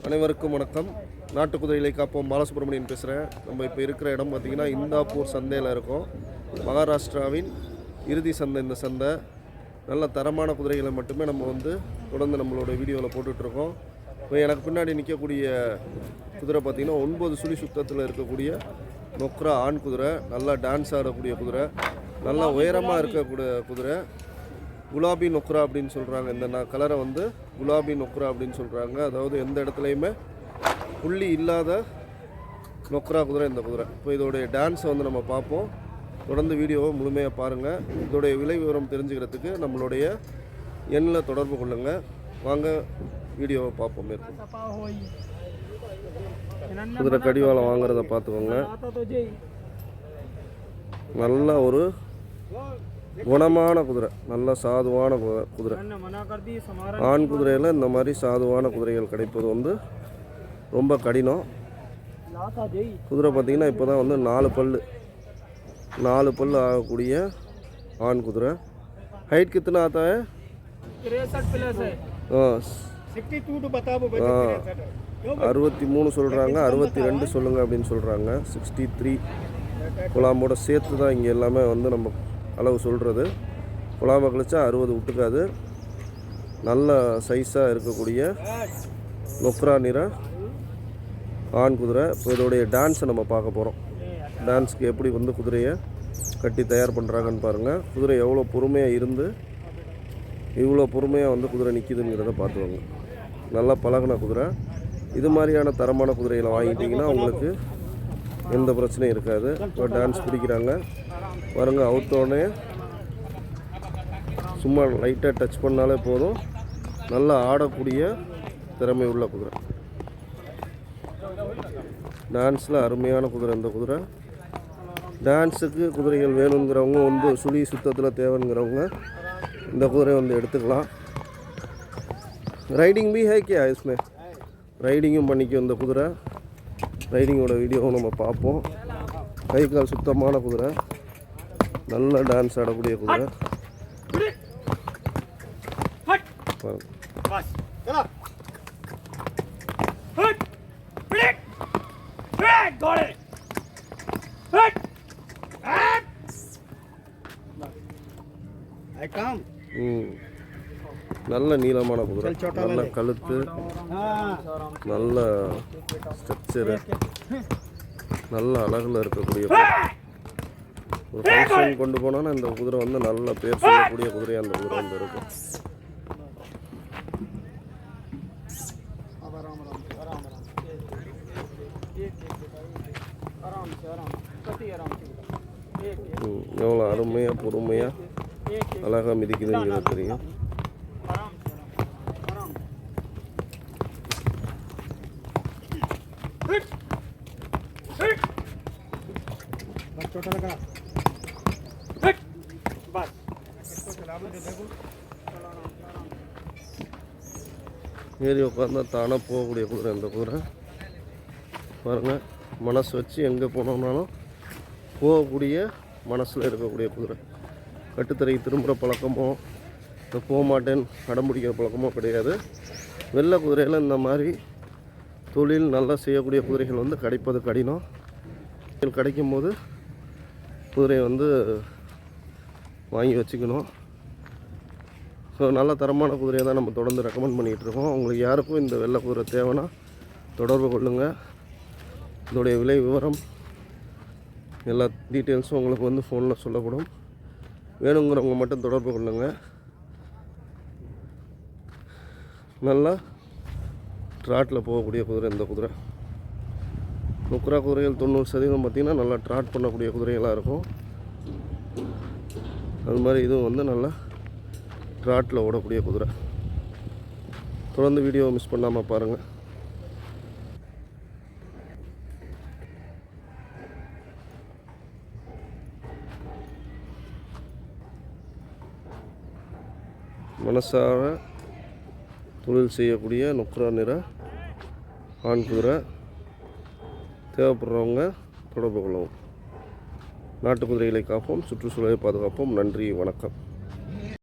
அனைவருக்கும் வணக்கம். நாட்டு குதிரைகளை காப்போம் பாலசுப்ரமணியன் பேசுகிறேன். நம்ம இப்போ இருக்கிற இடம் பார்த்திங்கன்னா இந்தாப்பூர் சந்தையில் இருக்கோம். மகாராஷ்டிராவின் இறுதி சந்தை. இந்த சந்தை நல்ல தரமான குதிரைகளை மட்டுமே நம்ம தொடர்ந்து நம்மளோட வீடியோவில் போட்டுட்ருக்கோம். இப்போ எனக்கு பின்னாடி நிற்கக்கூடிய குதிரை பார்த்திங்கன்னா 9 சுழி சுத்தத்தில் இருக்கக்கூடிய நொக்ரா ஆண் குதிரை. நல்லா டான்ஸ் ஆடக்கூடிய குதிரை, நல்லா உயரமாக இருக்கக்கூடிய குதிரை. குலாபி நொக்ரா அப்படின்னு சொல்கிறாங்க. இந்த கலரை குலாபி நொக்ரா அப்படின்னு சொல்கிறாங்க. அதாவது எந்த இடத்துலையுமே புள்ளி இல்லாத நொக்ரா குதிரை இந்த குதிரை. இப்போ இதோடைய டான்ஸை நம்ம பார்ப்போம். தொடர்ந்து வீடியோவை முழுமையாக பாருங்கள். இதோடைய விலை விவரம் தெரிஞ்சுக்கிறதுக்கு நம்மளுடைய எண்ணில் தொடர்பு கொள்ளுங்கள். வாங்க வீடியோவை பார்ப்போம். குதிரை கடிவாளம் வாங்குறத பார்த்துக்கோங்க. நல்ல ஒரு குணமான குதிரை, நல்ல சாதுவான குதிரை. ஆண் குதிரையில் இந்த மாதிரி சாதுவான குதிரைகள் கிடைப்பது ரொம்ப கடினம். குதிரை பார்த்திங்கன்னா இப்போ தான் 4 பல் ஆகக்கூடிய ஆண் குதிரை. ஹைட் கித்தனை ஆத்தா है? 63 சொல்கிறாங்க, 62 சொல்லுங்கள் அப்படின்னு சொல்கிறாங்க. 63 குலாமோட சேர்த்து தான் இங்கே எல்லாமே நம்ம அளவு சொல்கிறது. குலாமை கழிச்சா 60 விட்டுக்காது. நல்ல சைஸாக இருக்கக்கூடிய நொக்ரா நிற ஆண் குதிரை. இப்போ இதோடைய டான்ஸை நம்ம பார்க்க போகிறோம். டான்ஸுக்கு எப்படி குதிரையை கட்டி தயார் பண்ணுறாங்கன்னு பாருங்கள். குதிரை எவ்வளோ பொறுமையாக இருந்து இவ்வளோ பொறுமையாக குதிரை நிற்கிதுங்கிறத பார்த்துவாங்க. நல்லா பழகின குதிரை. இது மாதிரியான தரமான குதிரைகளை வாங்கிட்டிங்கன்னா உங்களுக்கு எந்த பிரச்சனையும் இருக்காது. இப்போ டான்ஸ் பிடிக்கிறாங்க பாருங்க. அவுத்தோடனே சும்மா லைட்டாக டச் பண்ணாலே போதும். நல்லா ஆடக்கூடிய திறமை உள்ள குதிரை. டான்ஸில் அருமையான குதிரை இந்த குதிரை. டான்ஸுக்கு குதிரைகள் வேணுங்கிறவங்க சுழி சுத்தத்தில் தேவைங்கிறவங்க இந்த குதிரையை எடுத்துக்கலாம். ரைடிங் பி ஹை கியா इसमें ரைடிங்கும் பண்ணிக்கும் இந்த குதிரை. ரைடிங்கோட வீடியோவும் நம்ம பார்ப்போம். கை கால் சுத்தமான குதிரை, நல்ல டான்ஸ் ஆடக்கூடிய குதிரை. நல்ல நீளமான குதிரை, நல்ல கழுத்து, நல்ல ஸ்ட்ரக்சரு, நல்ல அழகில் இருக்கக்கூடிய ஒரு ஃபங்க்ஷன் கொண்டு போனோன்னா இந்த குதிரை நல்ல பேர் சொல்லக்கூடிய குதிரையாக அந்த குதிரை இருக்கும். எவ்வளோ அருமையாக பொறுமையாக அழகாக மிதிக்குதுங்கிறது தெரியும். ஏறி உட்காந்தா தானாக போகக்கூடிய குதிரை இந்த குதிரை. பாருங்கள், மனசு வச்சு எங்கே போனோம்னாலும் போகக்கூடிய மனசில் இருக்கக்கூடிய குதிரை. கட்டுத்தரைக்கு திரும்புகிற பழக்கமோ போக மாட்டேன் அடம்பிடிக்கிற பழக்கமோ கிடையாது. வெள்ளை குதிரையில் இந்த மாதிரி தொழில் நல்லா செய்யக்கூடிய குதிரைகள் கிடைப்பது கடினம். கிடைக்கும் போது குதிரையை வாங்கி வச்சுக்கணும். ஸோ நல்ல தரமான குதிரையை தான் நம்ம தொடர்ந்து ரெக்கமெண்ட் பண்ணிகிட்ருக்கோம். உங்களுக்கு யாருக்கும் இந்த வெள்ளை குதிரை தேவைன்னா தொடர்பு கொள்ளுங்கள். இதோடைய விலை விவரம் எல்லா டீட்டெயில்ஸும் உங்களுக்கு ஃபோனில் சொல்லக்கூடும். வேணுங்கிறவங்க மட்டும் தொடர்பு கொள்ளுங்கள். நல்லா ட்ராட்டில் போகக்கூடிய குதிரை இந்த குதிரை. நொக்ரா குதிரைகள் 90% பார்த்திங்கன்னா நல்லா ட்ராட் பண்ணக்கூடிய குதிரைகளாக இருக்கும். அது மாதிரி இதுவும் நல்லா ட்ராட்டில் ஓடக்கூடிய குதிரை. தொடர்ந்து வீடியோவை மிஸ் பண்ணாமல் பாருங்கள். மனசார தொழில் செய்யக்கூடிய நொக்ரா நிற ஆண் குதிரை. தேவைப்படுறவங்க தொடர்பு கொள்ளவும். நாட்டு குதிரைகளை காப்போம், சுற்றுச்சூழலை பாதுகாப்போம். நன்றி, வணக்கம்.